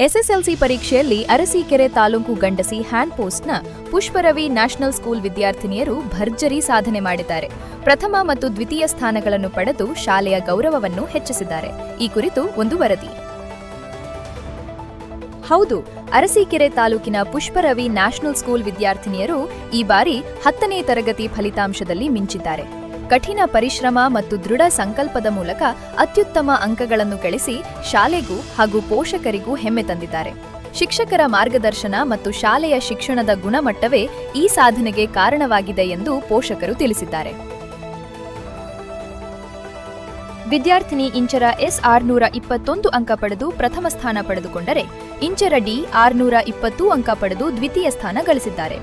SSLC ಪರೀಕ್ಷೆಯಲ್ಲಿ Arsikere taluk Gandasi hand ಪೋಸ್ಟ್ನ Pushparavi national school ವಿದ್ಯಾರ್ಥಿನಿಯರು ಭರ್ಜರಿ ಸಾಧನೆ ಮಾಡಿದ್ದಾರೆ. ಪ್ರಥಮ ಮತ್ತು ದ್ವಿತೀಯ ಸ್ಥಾನಗಳನ್ನು ಪಡೆದು ಶಾಲೆಯ ಗೌರವವನ್ನು ಹೆಚ್ಚಿಸಿದ್ದಾರೆ. ಈ ಕುರಿತು ಒಂದು ವರದಿ. ಹೌದು, ಅರಸೀಕೆರೆ ತಾಲೂಕಿನ ಪುಷ್ಪರವಿ ನ್ಯಾಷನಲ್ ಸ್ಕೂಲ್ ವಿದ್ಯಾರ್ಥಿನಿಯರು ಈ ಬಾರಿ 10ನೇ ತರಗತಿ ಫಲಿತಾಂಶದಲ್ಲಿ ಮಿಂಚಿದ್ದಾರೆ. ಕಠಿಣ ಪರಿಶ್ರಮ ಮತ್ತು ದೃಢ ಸಂಕಲ್ಪದ ಮೂಲಕ ಅತ್ಯುತ್ತಮ ಅಂಕಗಳನ್ನು ಗಳಿಸಿ ಶಾಲೆಗೂ ಹಾಗೂ ಪೋಷಕರಿಗೂ ಹೆಮ್ಮೆ ತಂದಿದ್ದಾರೆ. ಶಿಕ್ಷಕರ ಮಾರ್ಗದರ್ಶನ ಮತ್ತು ಶಾಲೆಯ ಶಿಕ್ಷಣದ ಗುಣಮಟ್ಟವೇ ಈ ಸಾಧನೆಗೆ ಕಾರಣವಾಗಿದೆ ಎಂದು ಪೋಷಕರು ತಿಳಿಸಿದ್ದಾರೆ. ವಿದ್ಯಾರ್ಥಿನಿ ಇಂಚರ ಎಸ್ 621 ಅಂಕ ಪಡೆದು ಪ್ರಥಮ ಸ್ಥಾನ ಪಡೆದುಕೊಂಡರೆ, ಇಂಚರ ಡಿ 620 ಅಂಕ ಪಡೆದು ದ್ವಿತೀಯ ಸ್ಥಾನ ಗಳಿಸಿದ್ದಾರೆ.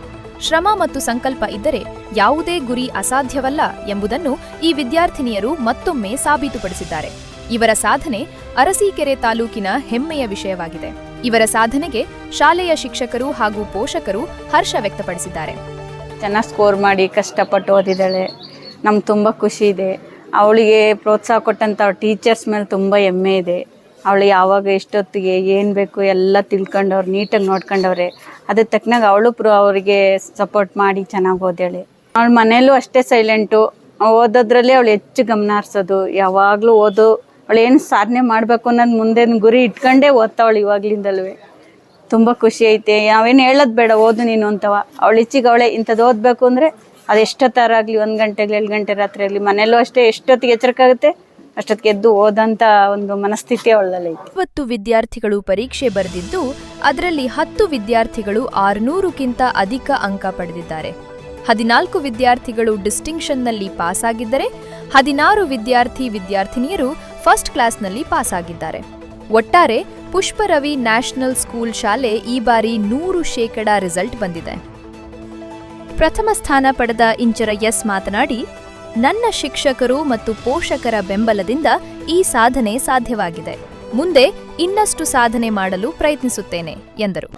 ಶ್ರಮ ಮತ್ತು ಸಂಕಲ್ಪ ಇದ್ದರೆ ಯಾವುದೇ ಗುರಿ ಅಸಾಧ್ಯವಲ್ಲ ಎಂಬುದನ್ನು ಈ ವಿದ್ಯಾರ್ಥಿನಿಯರು ಮತ್ತೊಮ್ಮೆ ಸಾಬೀತುಪಡಿಸಿದ್ದಾರೆ. ಇವರ ಸಾಧನೆ ಅರಸೀಕೆರೆ ತಾಲೂಕಿನ ಹೆಮ್ಮೆಯ ವಿಷಯವಾಗಿದೆ. ಇವರ ಸಾಧನೆಗೆ ಶಾಲೆಯ ಶಿಕ್ಷಕರು ಹಾಗೂ ಪೋಷಕರು ಹರ್ಷ ವ್ಯಕ್ತಪಡಿಸಿದ್ದಾರೆ. ಚೆನ್ನಾಗಿ ಸ್ಕೋರ್ ಮಾಡಿ ಕಷ್ಟಪಟ್ಟು ಓದಿದ್ದಾಳೆ. ನಮ್ಗೆ ತುಂಬ ಖುಷಿ ಇದೆ. ಅವಳಿಗೆ ಪ್ರೋತ್ಸಾಹ ಕೊಟ್ಟಂಥ ಟೀಚರ್ಸ್ ಮೇಲೆ ತುಂಬ ಹೆಮ್ಮೆ ಇದೆ. ಅವಳು ಯಾವಾಗ ಎಷ್ಟೊತ್ತಿಗೆ ಏನು ಬೇಕು ಎಲ್ಲ ತಿಳ್ಕೊಂಡವ್ರು, ನೀಟಾಗಿ ನೋಡ್ಕೊಂಡವ್ರೆ. ಅದಕ್ಕೆ ತಕ್ಕನಾಗ ಅವಳು ಅವರಿಗೆ ಸಪೋರ್ಟ್ ಮಾಡಿ ಚೆನ್ನಾಗಿ ಓದಾಳೆ. ಅವಳ ಮನೆಯಲ್ಲೂ ಅಷ್ಟೇ ಸೈಲೆಂಟು. ಓದೋದ್ರಲ್ಲಿ ಅವಳು ಹೆಚ್ಚು ಗಮನ ಹರಿಸೋದು. ಯಾವಾಗಲೂ ಅವಳು ಏನು ಸಾಧನೆ ಮಾಡಬೇಕು ಅನ್ನೋದು ಮುಂದೆ ಗುರಿ ಇಟ್ಕೊಂಡೇ ಓದ್ತಾವಳು ಇವಾಗ್ಲಿಂದಲ್ವೇ. ತುಂಬ ಖುಷಿ ಐತೆ. ನಾವೇನು ಹೇಳೋದು ಬೇಡ, ಓದು ನೀನು ಅಂತವ. ಅವಳು ಇಚ್ಚಿಗೆ ಅವಳೆ ಇಂಥದ್ದು ಓದಬೇಕು ಅಂದರೆ ಅದು ಎಷ್ಟೊತ್ತಾರಾಗಲಿ, 1 ಗಂಟೆಗೆ 2 ಗಂಟೆ ರಾತ್ರಿ ಆಗಲಿ, ಮನೆಯಲ್ಲೂ ಅಷ್ಟೇ ಎಷ್ಟೊತ್ತಿಗೆ ಎಚ್ಚರಕ್ಕಾಗುತ್ತೆ ಅಷ್ಟೊತ್ತಿಗೆ ಎದ್ದು ಓದಂತ ಒಂದು ಮನಸ್ಥಿತಿ ಅವಳಲ್ಲಿ. 20 ವಿದ್ಯಾರ್ಥಿಗಳು ಪರೀಕ್ಷೆ ಬರೆದಿದ್ದು ಅದರಲ್ಲಿ 10 ವಿದ್ಯಾರ್ಥಿಗಳು 600ಕ್ಕಿಂತ ಅಧಿಕ ಅಂಕ ಪಡೆದಿದ್ದಾರೆ. 14 ವಿದ್ಯಾರ್ಥಿಗಳು ಡಿಸ್ಟಿಂಕ್ಷನ್ನಲ್ಲಿ ಪಾಸ್ ಆಗಿದ್ದರೆ 16 ವಿದ್ಯಾರ್ಥಿನಿಯರು ಫಸ್ಟ್ ಕ್ಲಾಸ್ನಲ್ಲಿ ಪಾಸ್ ಆಗಿದ್ದಾರೆ. ಒಟ್ಟಾರೆ ಪುಷ್ಪರವಿ ನ್ಯಾಷನಲ್ ಸ್ಕೂಲ್ ಶಾಲೆ ಈ ಬಾರಿ 100% ರಿಸಲ್ಟ್ ಬಂದಿದೆ. ಪ್ರಥಮ ಸ್ಥಾನ ಪಡೆದ ಇಂಚರ ಎಸ್ ಮಾತನಾಡಿ, ನನ್ನ ಶಿಕ್ಷಕರು ಮತ್ತು ಪೋಷಕರ ಬೆಂಬಲದಿಂದ ಈ ಸಾಧನೆ ಸಾಧ್ಯವಾಗಿದೆ. ಮುಂದೆ ಇನ್ನಷ್ಟು ಸಾಧನೆ ಮಾಡಲು ಪ್ರಯತ್ನಿಸುತ್ತೇನೆ ಎಂದರು.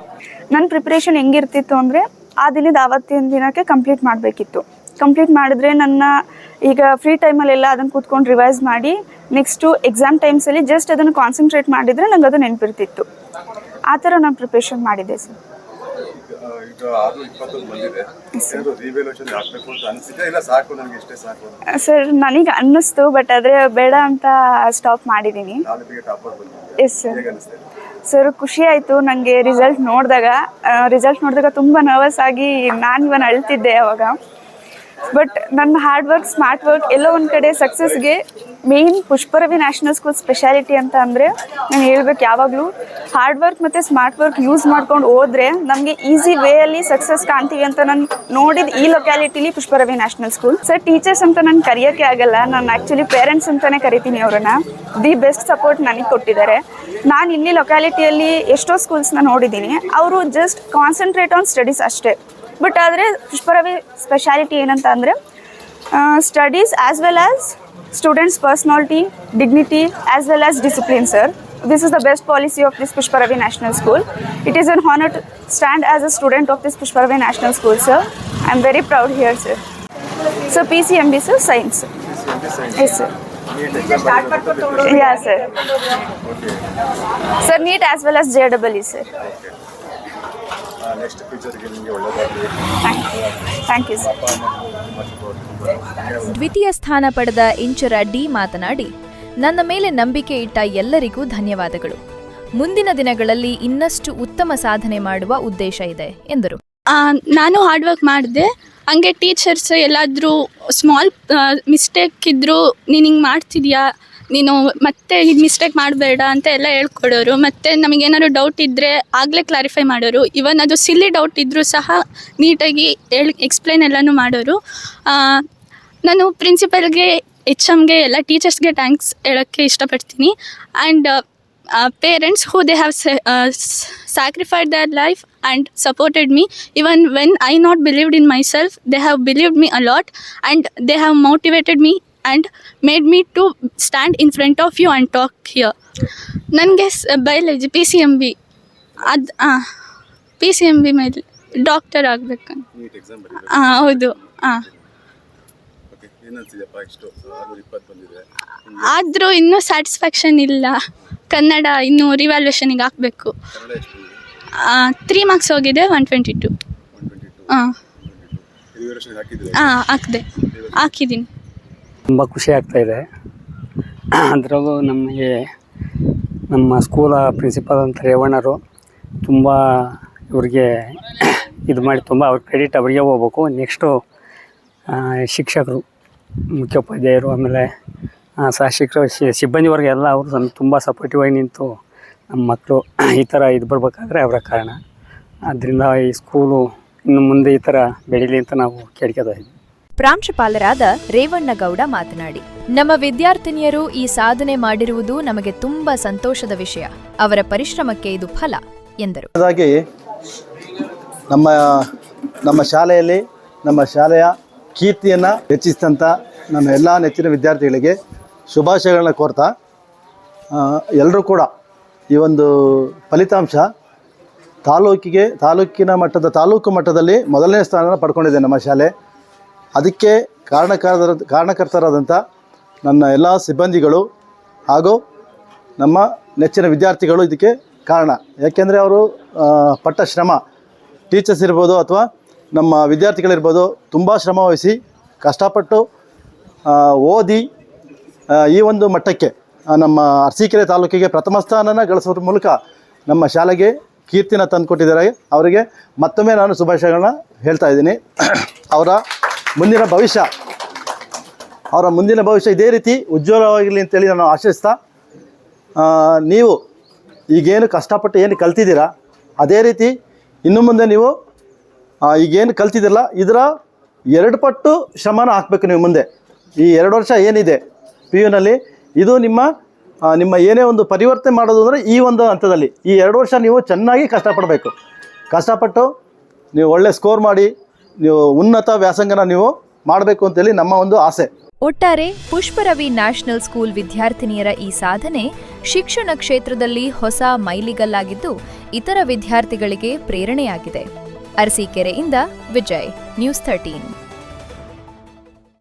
ನನ್ನ ಪ್ರಿಪರೇಷನ್ ಹೆಂಗಿರ್ತಿತ್ತು ಅಂದರೆ, ಆ ದಿನದ ಆವತ್ತಿನ ದಿನಕ್ಕೆ ಕಂಪ್ಲೀಟ್ ಮಾಡಬೇಕಿತ್ತು. ಕಂಪ್ಲೀಟ್ ಮಾಡಿದ್ರೆ ನನ್ನ ಈಗ ಫ್ರೀ ಟೈಮಲ್ಲೆಲ್ಲ ಅದನ್ನು ಕೂತ್ಕೊಂಡು ರಿವೈಸ್ ಮಾಡಿ ನೆಕ್ಸ್ಟು ಎಕ್ಸಾಮ್ ಟೈಮ್ಸಲ್ಲಿ ಜಸ್ಟ್ ಅದನ್ನು ಕಾನ್ಸಂಟ್ರೇಟ್ ಮಾಡಿದರೆ ನಂಗೆ ಅದು ನೆನಪಿರ್ತಿತ್ತು. ಆ ಥರ ನಾನು ಪ್ರಿಪ್ರೇಷನ್ ಮಾಡಿದ್ದೆ ಸರ್. ಸರ್ ನನಗೆ ಅನ್ನಿಸ್ತು, ಬಟ್ ಆದರೆ ಬೇಡ ಅಂತ ಸ್ಟಾಪ್ ಮಾಡಿದ್ದೀನಿ. Yes sir. ಸರ್ ಖುಷಿ ಆಯಿತು ನನಗೆ ರಿಸಲ್ಟ್ ನೋಡಿದಾಗ ತುಂಬ ನರ್ವಸ್ ಆಗಿ ನಾನು ಇವನ್ ಅಳ್ತಿದ್ದೆ ಅವಾಗ. ಬಟ್ ನನ್ನ ಹಾರ್ಡ್ ವರ್ಕ್, ಸ್ಮಾರ್ಟ್ ವರ್ಕ್ ಎಲ್ಲೋ ಒಂದು ಕಡೆ ಸಕ್ಸಸ್ಗೆ ಮೇಯ್ನ್ ಪುಷ್ಪರವಿ ನ್ಯಾಷನಲ್ ಸ್ಕೂಲ್ ಸ್ಪೆಷಾಲಿಟಿ ಅಂತ ಅಂದರೆ ನಾನು ಹೇಳ್ಬೇಕು, ಯಾವಾಗಲೂ ಹಾರ್ಡ್ ವರ್ಕ್ ಮತ್ತು ಸ್ಮಾರ್ಟ್ ವರ್ಕ್ ಯೂಸ್ ಮಾಡ್ಕೊಂಡು ಹೋದರೆ ನಮಗೆ ಈಸಿ ವೇಯಲ್ಲಿ ಸಕ್ಸಸ್ ಕಾಣ್ತೀವಿ ಅಂತ ನಾನು ನೋಡಿದ ಈ ಲೊಕ್ಯಾಲಿಟಿಲಿ ಪುಷ್ಪರವಿ ನ್ಯಾಷನಲ್ ಸ್ಕೂಲ್. ಸರ್ ಟೀಚರ್ಸ್ ಅಂತ ನಾನು ಕರೆಯೋಕ್ಕೆ ಆಗಲ್ಲ, ನಾನು ಆ್ಯಕ್ಚುಲಿ ಪೇರೆಂಟ್ಸ್ ಅಂತಲೇ ಕರಿತೀನಿ ಅವ್ರನ್ನ. ದಿ ಬೆಸ್ಟ್ ಸಪೋರ್ಟ್ ನನಗೆ ಕೊಟ್ಟಿದ್ದಾರೆ. ನಾನು ಇಲ್ಲಿ ಲೊಕ್ಯಾಲಿಟಿಯಲ್ಲಿ ಎಷ್ಟೋ ಸ್ಕೂಲ್ಸ್ನ ನೋಡಿದ್ದೀನಿ, ಅವರು ಜಸ್ಟ್ ಕಾನ್ಸಂಟ್ರೇಟ್ ಆನ್ ಸ್ಟಡೀಸ್ ಅಷ್ಟೇ. ಬಟ್ ಆದರೆ ಪುಷ್ಪರವಿ ಸ್ಪೆಷಾಲಿಟಿ ಏನಂತ ಅಂದರೆ studies as well as students personality, dignity as well as discipline, sir. This is the best policy of this Pushparavi National School. It is an honor to stand as a student of this Pushparavi National School, sir. I am very proud here, sir. So PCMB, sir, science. Yes, sir. Yeah, sir. Sir, NEET as well as JEE, sir. Next future ಗೆ ಒಳ್ಳೆಯದಾಗಲಿ. Thank you, sir. ದ್ವಿತೀಯ ಸ್ಥಾನ ಪಡೆದ Inchara D ಮಾತನಾಡಿ, ನನ್ನ ಮೇಲೆ ನಂಬಿಕೆ ಇಟ್ಟ ಎಲ್ಲರಿಗೂ ಧನ್ಯವಾದಗಳು. ಮುಂದಿನ ದಿನಗಳಲ್ಲಿ ಇನ್ನಷ್ಟು ಉತ್ತಮ ಸಾಧನೆ ಮಾಡುವ ಉದ್ದೇಶ ಇದೆ ಎಂದರು. ನಾನು ಹಾರ್ಡ್ ವರ್ಕ್ ಮಾಡಿದೆ. ಹಂಗೆ ಟೀಚರ್ಸ್ ಎಲ್ಲಾದರೂ ಸ್ಮಾಲ್ ಮಿಸ್ಟೇಕ್ ಇದ್ದರೂ ನೀನು ಹಿಂಗೆ ಮಾಡ್ತಿದ್ಯಾ, ನೀನು ಮತ್ತೆ ಹೀಗೆ ಮಿಸ್ಟೇಕ್ ಮಾಡಬೇಡ ಅಂತ ಎಲ್ಲ ಹೇಳ್ಕೊಡೋರು. ಮತ್ತು ನಮಗೇನಾದ್ರು ಡೌಟ್ ಇದ್ದರೆ ಆಗಲೇ ಕ್ಲಾರಿಫೈ ಮಾಡೋರು. ಇವನ್ ಅದು ಸಿಲ್ಲಿ ಡೌಟ್ ಇದ್ದರೂ ಸಹ ನೀಟಾಗಿ ಎಕ್ಸ್ಪ್ಲೇನ್ ಎಲ್ಲನೂ ಮಾಡೋರು. ನಾನು ಪ್ರಿನ್ಸಿಪಲ್ಗೆ, HMಗೆ ಎಲ್ಲ ಟೀಚರ್ಸ್ಗೆ ಥ್ಯಾಂಕ್ಸ್ ಹೇಳೋಕ್ಕೆ ಇಷ್ಟಪಡ್ತೀನಿ. And parents who they have sacrificed their life and supported me even when I not believed in myself. They have believed me a lot and they have motivated me and made me to stand in front of you and talk here. ನನಗೆ biology PCMB PCMB ಮೇಲೆ doctor ಆಗಬೇಕಂತ. ಹೌದು. ಆದರೂ ಇನ್ನೂ satisfaction ಇಲ್ಲ. ಕನ್ನಡ ಇನ್ನೂ ರಿವ್ಯಾಲ್ಯೂಷನಿಗೆ ಹಾಕಬೇಕು. 3 marks ಹೋಗಿದೆ, 122. ಹಾಂ ಹಾಕಿದ್ದೀನಿ. ತುಂಬ ಖುಷಿ ಆಗ್ತಾಯಿದೆ. ಅದರಲ್ಲೂ ನಮಗೆ ನಮ್ಮ ಸ್ಕೂಲ ಪ್ರಿನ್ಸಿಪಾಲ್ ಅಂತ ರೇವಣ್ಣರು ತುಂಬ ಇವ್ರಿಗೆ ಇದು ಮಾಡಿ ತುಂಬ ಅವ್ರ ಕ್ರೆಡಿಟ್ ಅವರಿಗೆ ಹೋಗ್ಬೇಕು. ನೆಕ್ಸ್ಟು ಶಿಕ್ಷಕರು, ಮುಖ್ಯೋಪಾಧ್ಯಾಯರು, ಆಮೇಲೆ ಶಿಕ್ಷಕರು, ಸಿಬ್ಬಂದಿವರ್ಗ ಎಲ್ಲ ಅವರು ನಮ್ಗೆ ತುಂಬ ಸಪೋರ್ಟಿವ್ ಆಗಿ ನಿಂತು ನಮ್ಮ ಮಕ್ಕಳು ಈ ಥರ ಇದು ಬರಬೇಕಾದ್ರೆ ಅವರ ಕಾರಣ. ಆದ್ದರಿಂದ ಈ ಸ್ಕೂಲು ಇನ್ನು ಮುಂದೆ ಈ ಥರ ಬೆಳೀಲಿ ಅಂತ ನಾವು ಕೇಳ್ಕೊತಾ ಇದ್ದೀವಿ. ಪ್ರಾಂಶುಪಾಲರಾದ ರೇವಣ್ಣಗೌಡ ಮಾತನಾಡಿ, ನಮ್ಮ ವಿದ್ಯಾರ್ಥಿನಿಯರು ಈ ಸಾಧನೆ ಮಾಡಿರುವುದು ನಮಗೆ ತುಂಬಾ ಸಂತೋಷದ ವಿಷಯ. ಅವರ ಪರಿಶ್ರಮಕ್ಕೆ ಇದು ಫಲ ಎಂದರು. ಹಾಗಾಗಿ ನಮ್ಮ ಶಾಲೆಯಲ್ಲಿ ನಮ್ಮ ಶಾಲೆಯ ಕೀರ್ತಿಯನ್ನು ಹೆಚ್ಚಿಸಿದಂಥ ನನ್ನ ಎಲ್ಲ ನೆಚ್ಚಿನ ವಿದ್ಯಾರ್ಥಿಗಳಿಗೆ ಶುಭಾಶಯಗಳನ್ನ ಕೋರ್ತಾ, ಎಲ್ಲರೂ ಕೂಡ ಈ ಒಂದು ಫಲಿತಾಂಶ ತಾಲೂಕು ಮಟ್ಟದಲ್ಲಿ ಮೊದಲನೇ ಸ್ಥಾನವನ್ನು ಪಡ್ಕೊಂಡಿದೆ ನಮ್ಮ ಶಾಲೆ. ಅದಕ್ಕೆ ಕಾರಣಕರ್ತರಾದಂಥ ನನ್ನ ಎಲ್ಲ ಸಿಬ್ಬಂದಿಗಳು ಹಾಗೂ ನಮ್ಮ ನೆಚ್ಚಿನ ವಿದ್ಯಾರ್ಥಿಗಳು ಇದಕ್ಕೆ ಕಾರಣ. ಯಾಕೆಂದರೆ ಅವರು ಪಟ್ಟ ಶ್ರಮ, ಟೀಚರ್ಸ್ ಇರ್ಬೋದು ಅಥವಾ ನಮ್ಮ ವಿದ್ಯಾರ್ಥಿಗಳಿರ್ಬೋದು, ತುಂಬ ಶ್ರಮ ವಹಿಸಿ ಕಷ್ಟಪಟ್ಟು ಓದಿ ಈ ಒಂದು ಮಟ್ಟಕ್ಕೆ ನಮ್ಮ ಅರಸೀಕೆರೆ ತಾಲೂಕಿಗೆ ಪ್ರಥಮ ಸ್ಥಾನನ ಗಳಿಸೋದ್ರ ಮೂಲಕ ನಮ್ಮ ಶಾಲೆಗೆ ಕೀರ್ತಿನ ತಂದುಕೊಟ್ಟಿದ್ದಾರೆ. ಅವರಿಗೆ ಮತ್ತೊಮ್ಮೆ ನಾನು ಶುಭಾಶಯಗಳನ್ನ ಹೇಳ್ತಾ ಇದ್ದೀನಿ. ಅವರ ಮುಂದಿನ ಭವಿಷ್ಯ ಇದೇ ರೀತಿ ಉಜ್ವಲವಾಗಿರಲಿ ಅಂತೇಳಿ ನಾನು ಆಶಿಸ್ತಾ, ನೀವು ಈಗೇನು ಕಷ್ಟಪಟ್ಟು ಏನು ಕಲ್ತಿದ್ದೀರಾ ಅದೇ ರೀತಿ ಇನ್ನು ಮುಂದೆ ನೀವು ಈಗೇನು ಕಲ್ತಿದ್ದೀರಲ್ಲ ಇದರ 2 ಪಟ್ಟು ಶ್ರಮನ ಹಾಕಬೇಕು. ನೀವು ಮುಂದೆ ಈ 2 ವರ್ಷ ಏನಿದೆ PUನಲ್ಲಿ ಇದು ನಿಮ್ಮ ಏನೇ ಒಂದು ಪರಿವರ್ತನೆ ಮಾಡೋದು ಅಂದರೆ ಈ ಒಂದು ಹಂತದಲ್ಲಿ ಈ 2 ವರ್ಷ ನೀವು ಚೆನ್ನಾಗಿ ಕಷ್ಟಪಟ್ಟು ನೀವು ಒಳ್ಳೆ ಸ್ಕೋರ್ ಮಾಡಿ ನೀವು ಉನ್ನತ ವ್ಯಾಸಂಗನ ನೀವು ಮಾಡಬೇಕು ಅಂತೇಳಿ ನಮ್ಮ ಒಂದು ಆಸೆ. ಒಟ್ಟಾರೆ ಪುಷ್ಪರವಿ ನ್ಯಾಷನಲ್ ಸ್ಕೂಲ್ ವಿದ್ಯಾರ್ಥಿನಿಯರ ಈ ಸಾಧನೆ ಶಿಕ್ಷಣ ಕ್ಷೇತ್ರದಲ್ಲಿ ಹೊಸ ಮೈಲಿಗಲ್ಲಾಗಿದ್ದು ಇತರ ವಿದ್ಯಾರ್ಥಿಗಳಿಗೆ ಪ್ರೇರಣೆಯಾಗಿದೆ. ಅರಸೀಕೆರೆಯಿಂದ ವಿಜಯ್, ನ್ಯೂಸ್ 13.